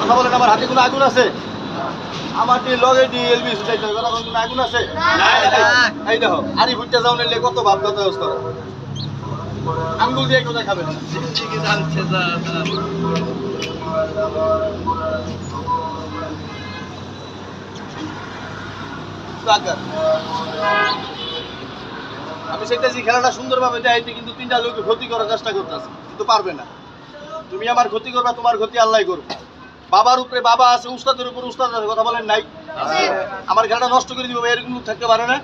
কথা বলেন, আমার হাতে কোনো আগুন আছে? আমার লগে ডিএলবি সুটাইতে হবে, কোনো আগুন আছে? এই দেখো, আরি ফুটতে যাও নিলে কত ভাব কত অবস্থা, আঙ্গুল দিয়ে কোথায় খাবেন? আমি চাইতেছি খেলাটা সুন্দরভাবে দেখাইতে, কিন্তু তিনটা লোকে ক্ষতি করার চেষ্টা করতেছে, কিন্তু পারবে না। তুমি আমার ক্ষতি করবা, তোমার ক্ষতি আল্লাহ করবে। বাবার উপরে বাবা আছে, উস্তাদের উপরে উস্তাদ আছে, কথা বলেন নাই? আমার খেলাটা নষ্ট করে দিব এরকম লোক থাকতে পারে না।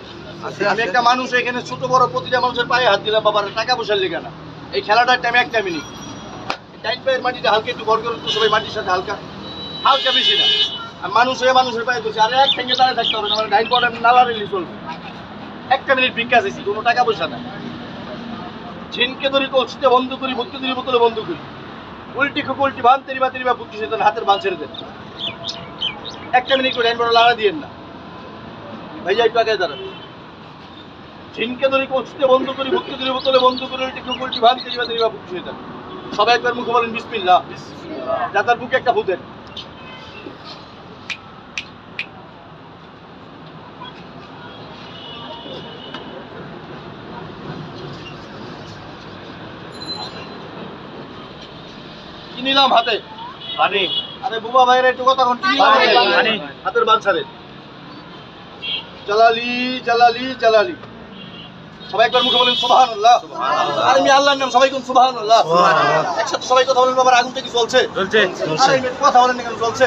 আমি একটা মানুষ, এখানে ছোট বড় প্রতিটা মানুষের পায়ে হাত দিলাম, বাবার টাকা পয়সার লেগে না। এই খেলাটার টাইমে একটা মিনিট টাইট পায়ের মাটিটা হালকা একটু ভর করে তো সবাই মাটির সাথে হালকা হালকা বেশি না। আর মানুষ হয়ে মানুষের পায়ে দিচ্ছি, আর এক ঠেঙ্গে দাঁড়িয়ে থাকতে হবে না, আমার ডাইন পরে নালা রেলি চলবে। একটা মিনিট ভিক্ষা চাইছি, কোনো টাকা পয়সা না। ঝিনকে ধরি কলসিতে বন্ধ করি, ভর্তি ধরি বোতলে বন্ধ করি, উল্টি খুব উল্টি ভান তেরিবা তেরিবা বুদ্ধি সেতেন, হাতের বান ছেড়ে দেন। একটা মিনিট করে ডাইন পরে লাড়া দিয়েন না ভাইয়া, একটু আগে দাঁড়ান। ঝিনকে ধরি কলসিতে বন্ধ করি, ভর্তি ধরি বোতলে বন্ধ করি, উল্টি খুব উল্টি ভান তেরিবা তেরিবা বুদ্ধি সেতেন। সবাই একবার মুখে বলেন বিসমিল্লাহ, যাতার বুকে একটা ভূতের। কি নিলাম হাতে? পানি। আরে বুবা ভাইয়ের একটু কথা কোন, কি নিলাম হাতে? হাতের বান ছাড়ে। জালালি জালালি জালালি। সবাই একবার মুখে বলেন সুবহানাল্লাহ। আর আমি আল্লাহর নাম, সবাই কোন সুবহানাল্লাহ। একসাথে সবাই কথা বলেন, বাবার আগুনটা কি চলছে? আরে কথা বলেন না কেন? চলছে।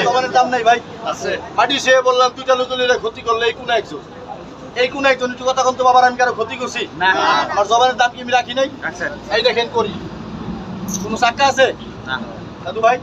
জবানের দাম নাই ভাই, আছে। মাটি সে বললাম দুইটা লোক ক্ষতি করলে এই কোন একজন, এই কোন একজন একটু কথা কোন তো, বাবার আমি কারো ক্ষতি করছি না? আমার জবানের দাম কি আমি রাখি নাই? এই দেখেন করি, কোনো চাক্কা আছে? দাদু ভাই